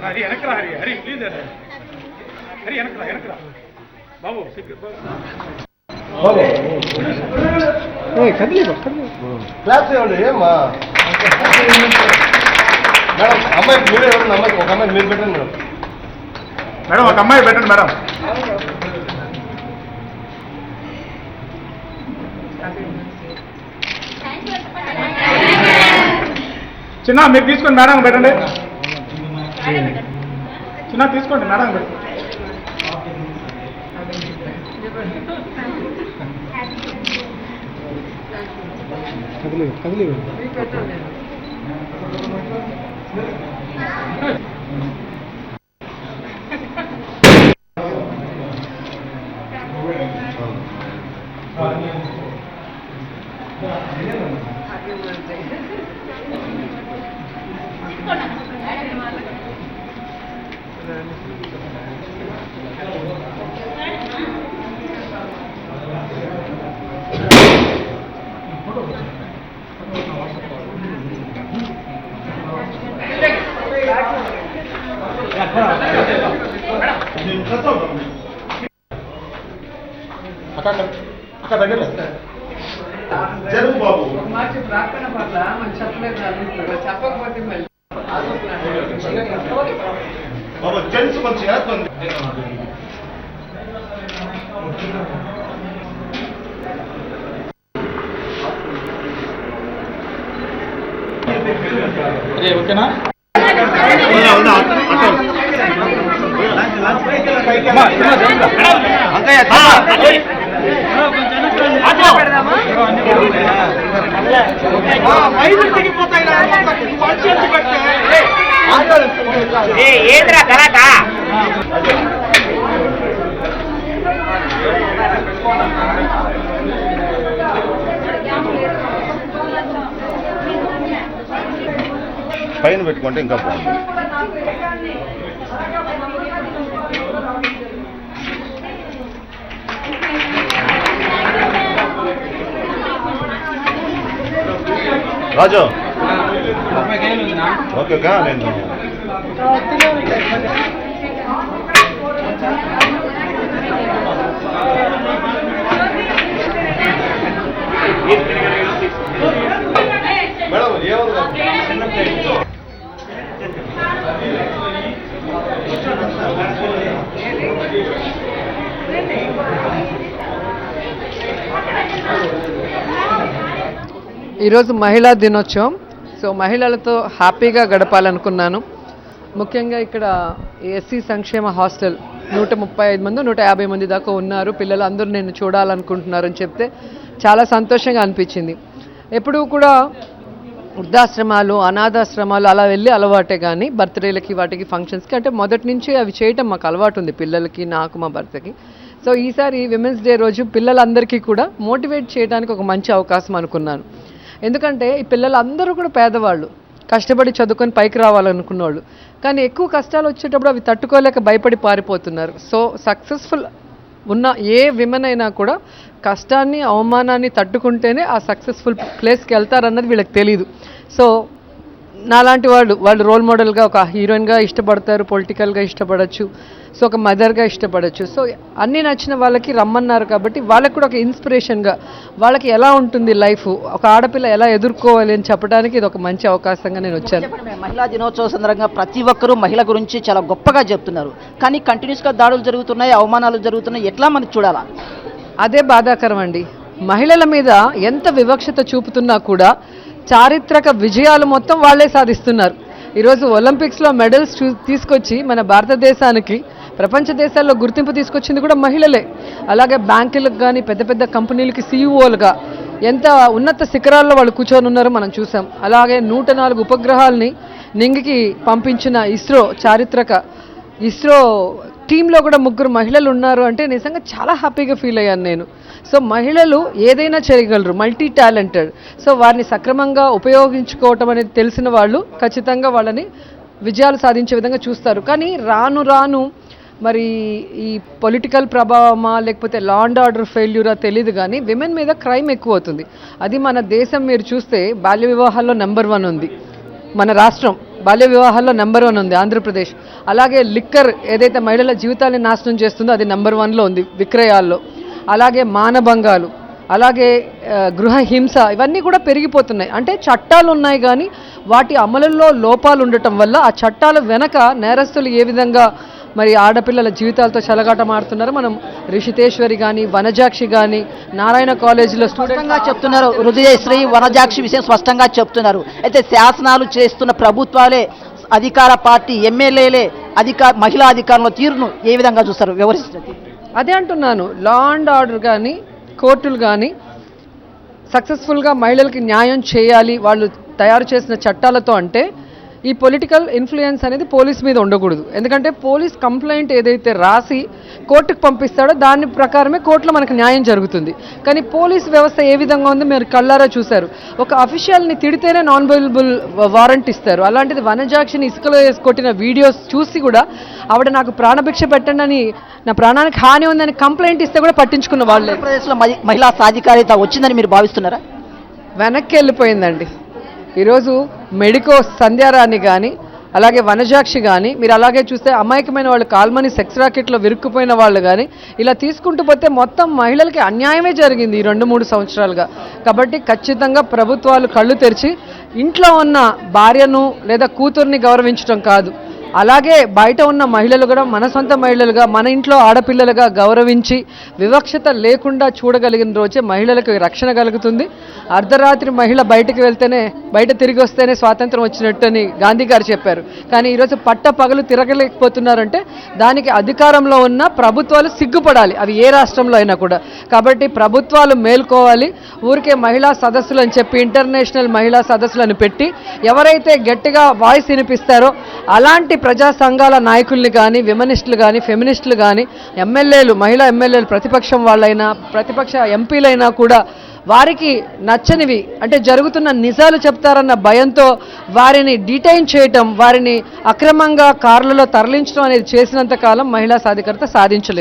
హరి వెనకరా, హరి హరి ప్లీజ్ హరి వెనకరా బాబు క్లాస్ ఇవ్వండి. ఏమ్మా మేడం, అమ్మాయికి మీరే ఇవ్వండి. అమ్మాయికి ఒక అమ్మాయికి మీరు పెట్టండి మేడం. మేడం ఒక అమ్మాయి పెట్టండి మేడం. చిన్న మీరు తీసుకోండి, మేడం పెట్టండి. చిన్న తీసుకోండి, మేడం పెట్టండి. కదిలి అక్కడ దగ్గర జరుగు బాబు. బాబు జెంట్స్ కొంచెం వేస్తుంది. ఓకేనా? ఏంద్రా కరాట? పైన పెట్టుకుంటే ఇంకా బాగుంది. రాజు ఓకేగా? నేను మేడం ఏమన్నా ఈరోజు మహిళా దినోత్సవం. సో మహిళలతో హ్యాపీగా గడపాలనుకున్నాను. ముఖ్యంగా ఇక్కడ ఎస్సీ సంక్షేమ హాస్టల్ 135 మంది 150 మంది దాకా ఉన్నారు. పిల్లలు అందరూ నేను చూడాలనుకుంటున్నారని చెప్తే చాలా సంతోషంగా అనిపించింది. ఎప్పుడూ కూడా వృద్ధాశ్రమాలు, అనాథాశ్రమాలు అలా వెళ్ళి అలవాటే, కానీ బర్త్డేలకి వాటికి ఫంక్షన్స్కి అంటే మొదటి నుంచి అవి చేయటం మాకు అలవాటు ఉంది, పిల్లలకి, నాకు, మా భర్తకి. సో ఈసారి విమెన్స్ డే రోజు పిల్లలందరికీ కూడా మోటివేట్ చేయడానికి ఒక మంచి అవకాశం అనుకున్నాను. ఎందుకంటే ఈ పిల్లలందరూ కూడా పేదవాళ్ళు, కష్టపడి చదువుకొని పైకి రావాలనుకున్న వాళ్ళు, కానీ ఎక్కువ కష్టాలు వచ్చేటప్పుడు అవి తట్టుకోలేక భయపడి పారిపోతున్నారు. సో సక్సెస్ఫుల్ ఉన్న ఏ విమెన్ అయినా కూడా కష్టాన్ని, అవమానాన్ని తట్టుకుంటేనే ఆ సక్సెస్ఫుల్ ప్లేస్కి వెళ్తారన్నది వీళ్ళకి తెలియదు. సో నాలాంటి వాళ్ళు రోల్ మోడల్గా ఒక హీరోయిన్గా ఇష్టపడతారు, పొలిటికల్గా ఇష్టపడచ్చు, సో ఒక మదర్గా ఇష్టపడచ్చు. సో అన్నీ నచ్చిన వాళ్ళకి రమ్మన్నారు కాబట్టి వాళ్ళకి కూడా ఒక ఇన్స్పిరేషన్గా, వాళ్ళకి ఎలా ఉంటుంది లైఫ్, ఒక ఆడపిల్ల ఎలా ఎదుర్కోవాలి అని చెప్పడానికి ఇది ఒక మంచి అవకాశంగా నేను వచ్చాను. మహిళా దినోత్సవం సందర్భంగా ప్రతి ఒక్కరూ మహిళ గురించి చాలా గొప్పగా చెప్తున్నారు, కానీ కంటిన్యూస్గా దాడులు జరుగుతున్నాయి, అవమానాలు జరుగుతున్నాయి. ఎట్లా మనకి చూడాలా? అదే బాధాకరం అండి. మహిళల మీద ఎంత వివక్షత చూపుతున్నా కూడా చారిత్రక విజయాలు మొత్తం వాళ్లే సాధిస్తున్నారు. ఈరోజు ఒలింపిక్స్లో మెడల్స్ తీసుకొచ్చి మన భారతదేశానికి ప్రపంచ దేశాల్లో గుర్తింపు తీసుకొచ్చింది కూడా మహిళలే. అలాగే బ్యాంకులకు కానీ, పెద్ద పెద్ద కంపెనీలకి సీఈఓలుగా ఎంత ఉన్నత శిఖరాల్లో వాళ్ళు కూర్చొని ఉన్నారో మనం చూసాం. అలాగే 104 ఉపగ్రహాలని నింగికి పంపించిన చారిత్రక ఇస్రో టీంలో కూడా 3 మహిళలు ఉన్నారు అంటే నిజంగా చాలా హ్యాపీగా ఫీల్ అయ్యాను నేను. సో మహిళలు ఏదైనా చేయగలరు, మల్టీ టాలెంటెడ్. సో వారిని సక్రమంగా ఉపయోగించుకోవటం అనేది తెలిసిన వాళ్ళు ఖచ్చితంగా వాళ్ళని విజయాలు సాధించే విధంగా చూస్తారు. కానీ రాను రాను మరి ఈ పొలిటికల్ ప్రభావమా లేకపోతే లా అండ్ ఆర్డర్ ఫెయిల్యూరా తెలియదు, కానీ విమెన్ మీద క్రైమ్ ఎక్కువ అవుతుంది. అది మన దేశం మీరు చూస్తే బాల్య వివాహాల్లో నెంబర్ 1 ఉంది, మన రాష్ట్రం బాల్య వివాహాల్లో నెంబర్ 1 ఉంది ఆంధ్రప్రదేశ్. అలాగే లిక్కర్ ఏదైతే మహిళల జీవితాన్ని నాశనం చేస్తుందో అది నెంబర్ 1లో ఉంది విక్రయాల్లో. అలాగే మానభంగాలు, అలాగే గృహ హింస, ఇవన్నీ కూడా పెరిగిపోతున్నాయి. అంటే చట్టాలు ఉన్నాయి కానీ వాటి అమలులో లోపాలు ఉండటం వల్ల ఆ చట్టాల వెనక నేరస్తులు ఏ విధంగా మరి ఆడపిల్లల జీవితాలతో చెలగాటమాడుతున్నారు. మనం రిషితేశ్వరి కానీ వనజాక్షి కానీ నారాయణ కాలేజీలో స్పష్టంగా చెప్తున్నారు, హృదయశ్రీ వనజాక్షి విషయం స్పష్టంగా చెప్తున్నారు. అయితే శాసనాలు చేస్తున్న ప్రభుత్వాలే, అధికార పార్టీ ఎమ్మెల్యేలే మహిళా అధికారుల తీరును ఏ విధంగా చూస్తారు, వివరిస్తుంది? అదే అంటున్నాను, లా అండ్ ఆర్డర్ కానీ కోర్టులు కానీ సక్సెస్ఫుల్గా మహిళలకి న్యాయం చేయాలి వాళ్ళు తయారు చేసిన చట్టాలతో. అంటే ఈ పొలిటికల్ ఇన్ఫ్లుయెన్స్ అనేది పోలీస్ మీద ఉండకూడదు. ఎందుకంటే పోలీస్ కంప్లైంట్ ఏదైతే రాసి కోర్టుకు పంపిస్తాడో దాని ప్రకారమే కోర్టులో మనకు న్యాయం జరుగుతుంది. కానీ పోలీస్ వ్యవస్థ ఏ విధంగా ఉందో మీరు కళ్ళారా చూశారు. ఒక అఫీషియల్ని తిడితేనే నాన్ బెయిలబుల్ వారెంట్ ఇస్తారు. అలాంటిది వనజాక్షిని ఇసుకలో వేసి కొట్టిన వీడియోస్ చూసి కూడా ఆవిడ నాకు ప్రాణభిక్ష పెట్టండి అని, నా ప్రాణానికి హాని ఉందని కంప్లైంట్ ఇస్తే కూడా పట్టించుకున్న వాళ్ళే. ఆంధ్రప్రదేశ్లో మహిళా సాధికారిత వచ్చిందని మీరు భావిస్తున్నారా? వెనక్కి వెళ్ళిపోయిందండి. ఈరోజు మెడికో సంధ్యారాణి కానీ అలాగే వనజాక్షి కానీ మీరు అలాగే చూస్తే అమాయకమైన వాళ్ళు కాల్మని సెక్స్ రాకెట్లో విరుక్కుపోయిన వాళ్ళు కానీ ఇలా తీసుకుంటూ పోతే మొత్తం మహిళలకి అన్యాయమే జరిగింది ఈ 2-3 సంవత్సరాలుగా. కాబట్టి ఖచ్చితంగా ప్రభుత్వాలు కళ్ళు తెరిచి ఇంట్లో ఉన్న భార్యను లేదా కూతుర్ని గౌరవించడం కాదు, అలాగే బయట ఉన్న మహిళలు కూడా మన సొంత మహిళలుగా మన ఇంట్లో ఆడపిల్లలుగా గౌరవించి వివక్షత లేకుండా చూడగలిగిన రోజే మహిళలకు రక్షణ కలుగుతుంది. అర్ధరాత్రి మహిళ బయట తిరిగి వస్తేనే స్వాతంత్రం వచ్చినట్టని గాంధీ గారు చెప్పారు. కానీ ఈరోజు పగలు తిరగలేకపోతున్నారంటే దానికి అధికారంలో ఉన్న ప్రభుత్వాలు సిగ్గుపడాలి, అవి ఏ రాష్ట్రంలో అయినా కూడా. కాబట్టి ప్రభుత్వాలు మేల్కోవాలి. ఊరికే మహిళా సదస్సులు అని చెప్పి ఇంటర్నేషనల్ మహిళా సదస్సులను పెట్టి ఎవరైతే గట్టిగా వాయిస్ వినిపిస్తారో అలాంటి ప్రజా సంఘాల నాయకుల్ని కానీ విమనిస్టులు కానీ ఫెమినిస్టులు కానీ ఎమ్మెల్యేలు, మహిళా ఎమ్మెల్యేలు ప్రతిపక్షం వాళ్ళైనా ప్రతిపక్ష ఎంపీలైనా కూడా వారికి నచ్చనివి అంటే జరుగుతున్న నిజాలు చెప్తారన్న భయంతో వారిని డిటైన్ చేయటం, వారిని అక్రమంగా కార్లలో తరలించడం అనేది చేసినంత కాలం మహిళా సాధికారత సాధించలేము.